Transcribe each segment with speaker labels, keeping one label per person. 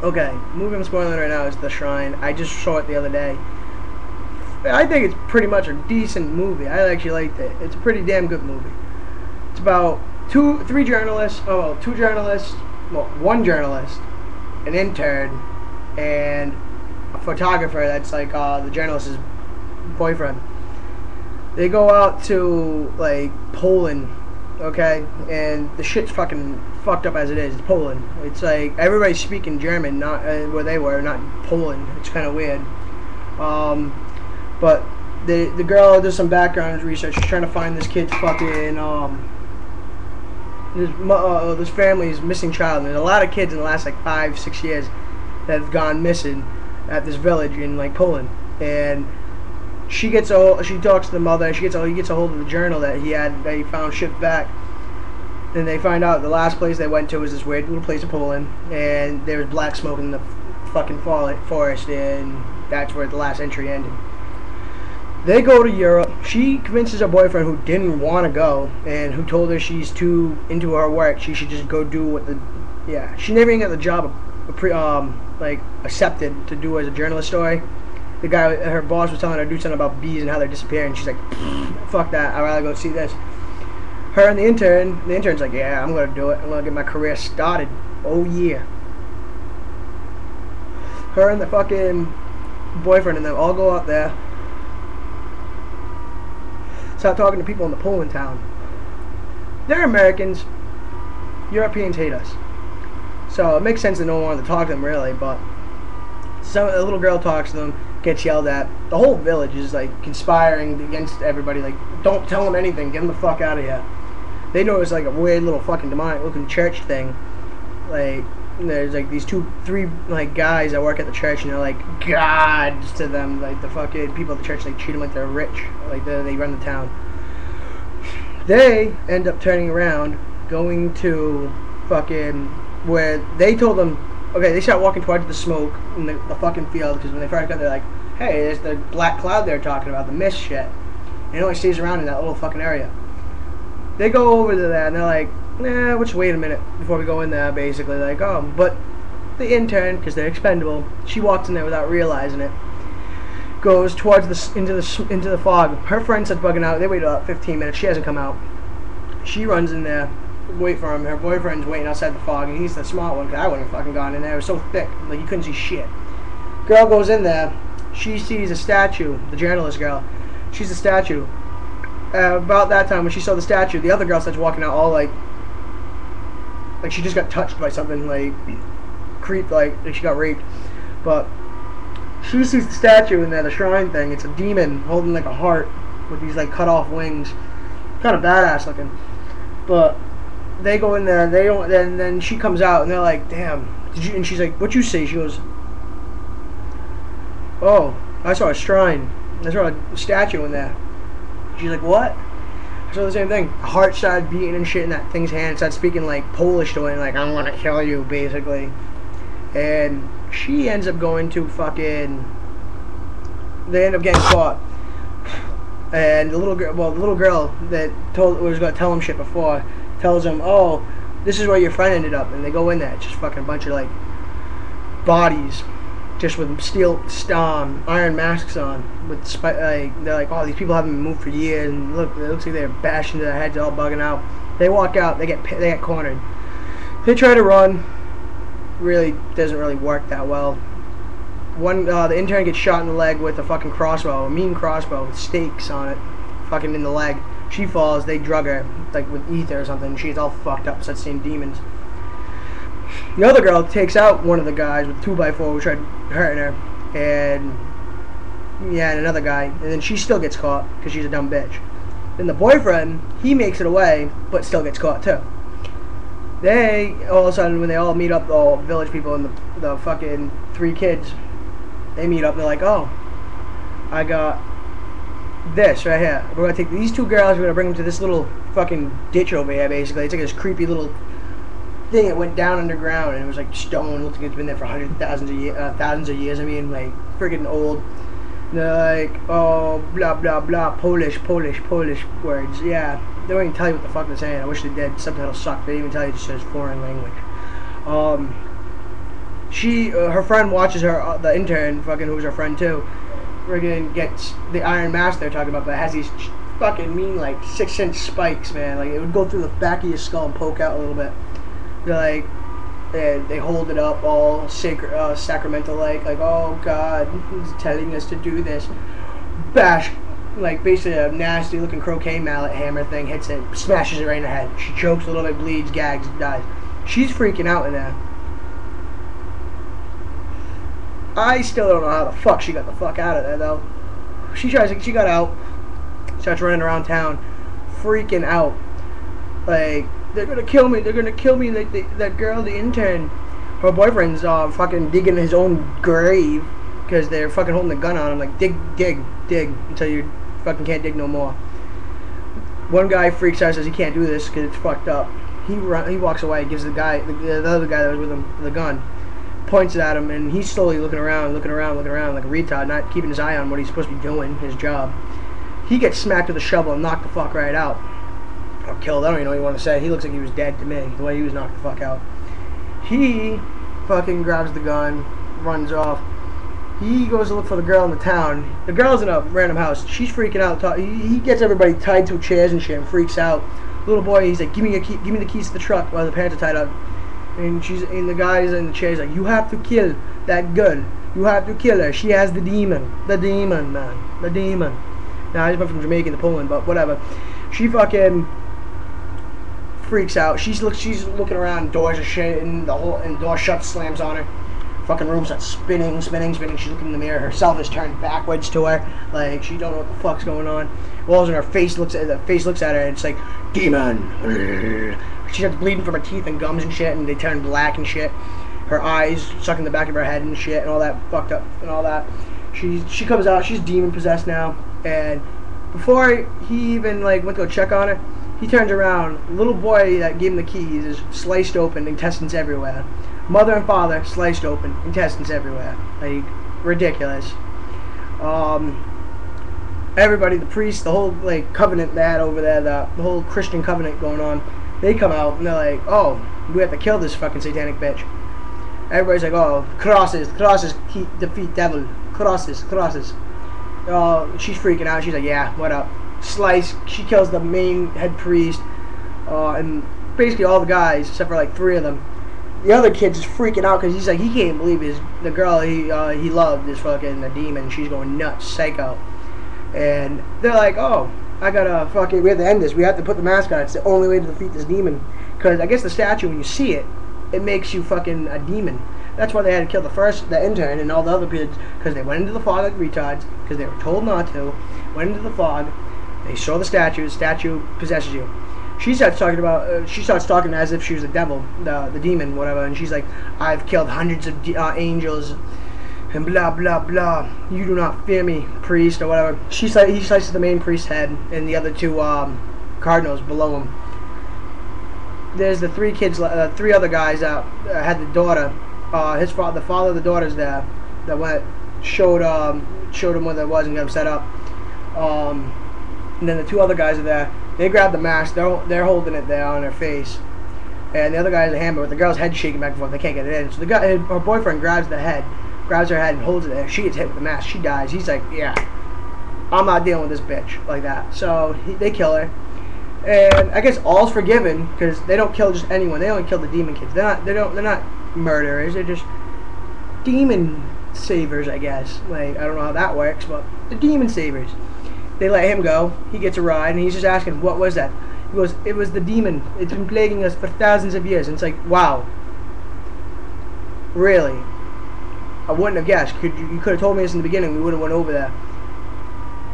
Speaker 1: Okay, movie I'm spoiling right now is The Shrine. I just saw it the other day. I think it's pretty much a decent movie. I actually liked it. It's a pretty damn good movie. It's about three journalists. Oh, well, two journalists. Well, one journalist, an intern, and a photographer that's like the journalist's boyfriend. They go out to like Poland, okay, and the shit's fucking fucked up as it is. It's Poland. It's like everybody's speaking German, not where they were, not Poland. It's kind of weird. But the girl does some background research. She's trying to find this kid's fucking this family's missing child. And there's a lot of kids in the last like 5-6 years that have gone missing at this village in like Poland. And she talks to the mother. And he gets a hold of the journal that he found shipped back. And they find out the last place they went to was this weird little place in Poland, and there was black smoke in the fucking forest, and that's where the last entry ended. They go to Europe. She convinces her boyfriend, who didn't want to go, and who told her she's too into her work. She should just go do what she never even got the job like accepted to do as a journalist story. The guy, her boss, was telling her to do something about bees and how they're disappearing. She's like, fuck that. I'd rather go see this. Her and the intern's like, yeah, I'm gonna do it. I'm gonna get my career started. Oh yeah. Her and the fucking boyfriend and them all go out there, start talking to people in the Poland town. They're Americans. Europeans hate us. So it makes sense that no one wanted to talk to them really, but a little girl talks to them, gets yelled at. The whole village is like conspiring against everybody, like, don't tell them anything, get them the fuck out of here. They know it's like a weird little fucking demonic looking church thing. Like, there's like these 2-3 like guys that work at the church, and they're like gods to them. Like the fucking people at the church, they treat them like they're rich, like they run the town. They end up turning around, going to fucking where they told them. Okay, they start walking towards the smoke in the fucking field, because when they first got there, like, hey, there's the black cloud they're talking about, the mist shit. And it only stays around in that little fucking area. They go over to that, and they're like, nah, we'll just wait a minute before we go in there, basically. Like, oh, but the intern, because they're expendable, she walks in there without realizing it, goes towards into the fog. Her friend starts bugging out. They wait about 15 minutes. She hasn't come out. She runs in there, wait for him. Her boyfriend's waiting outside the fog, and he's the smart one, because I wouldn't have fucking gone in there. It was so thick, like you couldn't see shit. Girl goes in there. She sees a statue. The journalist girl. She's a statue. About that time, when she saw the statue, the other girl starts walking out all like she just got touched by something, like creeped, like she got raped. But she sees the statue in there, the shrine thing. It's a demon holding like a heart with these like cut off wings. Kind of badass looking. But they go in there. They don't. Then she comes out, and they're like, "Damn, did you?" And she's like, "What you see?" She goes, "Oh, I saw a shrine. I saw a statue in there." She's like, "What?" I saw the same thing. A heart started beating and shit in that thing's hand. Started speaking like Polish to it, like, "I'm gonna kill you," basically. And she ends up going to fucking. They end up getting caught. And the little girl that was gonna tell him shit before, tells him, "Oh, this is where your friend ended up." And they go in there, it's just fucking a bunch of like bodies, just with steel iron masks on. With they're like, "Oh, these people haven't been moved for years," and look, it looks like they're bashed into their heads, all bugging out. They walk out, they get cornered. They try to run. Really doesn't really work that well. The intern gets shot in the leg with a fucking crossbow, a mean crossbow with stakes on it, fucking in the leg. She falls. They drug her like with ether or something. She's all fucked up, starts seeing demons. The other girl takes out one of the guys with a 2x4 who tried hurting her, and another guy, and then she still gets caught because she's a dumb bitch. Then the boyfriend, he makes it away, but still gets caught too. They all of a sudden, when they all meet up, all village people and the fucking 3 kids, they meet up. And they're like, "Oh, I got this right here. We're gonna take these 2 girls. We're gonna bring them to this little fucking ditch over here. Basically, it's like this creepy little thing. It went down underground, and it was like stone. It looked like it's been there for thousands of years. I mean, like friggin' old." And they're like, "Oh, blah blah blah, Polish words." Yeah, they don't even tell you what the fuck they're saying. I wish they did. Subtitles suck. They didn't even tell you it just says foreign language. her friend watches her, the intern, fucking, who's her friend too, friggin' gets the iron mask they're talking about, but it has these fucking mean, like, 6-inch spikes, man. Like, it would go through the back of your skull and poke out a little bit. They're like, they hold it up all sacramental-like, oh God, he's telling us to do this. Bash, like, basically a nasty-looking croquet mallet hammer thing hits it, smashes it right in the head. She chokes a little bit, bleeds, gags, dies. She's freaking out in there. I still don't know how the fuck she got the fuck out of there, though. She got out, starts running around town, freaking out. Like, they're gonna kill me, like, that girl, the intern. Her boyfriend's fucking digging his own grave, because they're fucking holding the gun on him, like, dig, until you fucking can't dig no more. One guy freaks out, says he can't do this, because it's fucked up. He walks away, gives the other guy that was with him the gun, points it at him, and he's slowly looking around like a retard, not keeping his eye on what he's supposed to be doing, his job. He gets smacked with a shovel and knocked the fuck right out. Or killed, I don't even know what you want to say. He looks like he was dead to me, the way he was knocked the fuck out. He fucking grabs the gun, runs off. He goes to look for the girl in the town. The girl's in a random house. She's freaking out. He gets everybody tied to chairs and shit and freaks out. Little boy, he's like, give me the keys to the truck while the parents are tied up. And the guy's in the chair. He's like, you have to kill that girl. You have to kill her. She has the demon. The demon, man. The demon. Now, I just went from Jamaica to Poland, but whatever. She fucking freaks out. She's looking around. Doors are shut, and the door shuts, slams on her. Fucking room starts spinning. She's looking in the mirror. Herself is turned backwards to her, like she don't know what the fuck's going on. All of a sudden, her face looks at her, and it's like, demon. She starts bleeding from her teeth and gums and shit, and they turn black and shit. Her eyes sucking the back of her head and shit, and all that fucked up and all that. She comes out. She's demon possessed now, and before he even like went to go check on her, he turns around. The little boy that gave him the keys is sliced open, intestines everywhere. Mother and father sliced open, intestines everywhere. Like, ridiculous. Everybody, the priest, the whole like covenant they had over there, the whole Christian covenant going on, they come out and they're like, oh, we have to kill this fucking satanic bitch. Everybody's like, oh, crosses defeat devil, crosses. She's freaking out. She's like, yeah, what up? Slice. She kills the main head priest, and basically all the guys except for like 3 of them. The other kid's just freaking out because he's like, he can't believe the girl he loved is fucking a demon. She's going nuts, psycho. And they're like, oh, we have to end this. We have to put the mask on. It's the only way to defeat this demon. Because I guess the statue, when you see it, it makes you fucking a demon. That's why they had to kill the intern and all the other kids, because they went into the fog like retards, because they were told not to, went into the fog, they saw the statue possesses you. She starts talking as if she was the devil, the demon, whatever, and she's like, I've killed hundreds of angels, and blah, blah, blah. You do not fear me, priest, or whatever. He slices the main priest's head, and the other 2 cardinals below him. There's the 3 kids, 3 other guys that had the daughter. The father of the daughter's there, that showed him what that was and got him set up. And then the 2 other guys are there. They grab the mask. They're holding it there on their face, and the other guy has a hammer with the girl's head shaking back and forth. They can't get it in. So her boyfriend grabs her head and holds it there. She gets hit with the mask. She dies. He's like, yeah, I'm not dealing with this bitch like that. So they kill her, and I guess all's forgiven because they don't kill just anyone. They only kill the demon kids. They're not murderers. They're just demon savers, I guess. Like, I don't know how that works, but the demon savers. They let him go. He gets a ride, and he's just asking, what was that? He goes, it was the demon. It's been plaguing us for thousands of years. And it's like, wow. Really? I wouldn't have guessed. You could have told me this in the beginning. We would have went over there.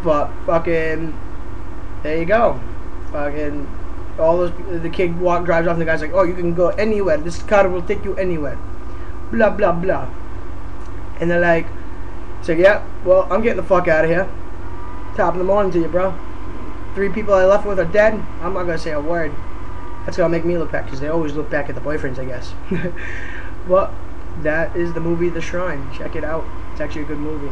Speaker 1: But fucking, there you go. Fucking, the kid drives off, and the guy's like, oh, you can go anywhere. This car will take you anywhere. Blah, blah, blah. And they're like, yeah, well, I'm getting the fuck out of here. Top of the morning to you, bro. 3 people I left with are dead. I'm not gonna say a word. That's gonna make me look back, because they always look back at the boyfriends, I guess. But that is the movie The Shrine. Check it out. It's actually a good movie.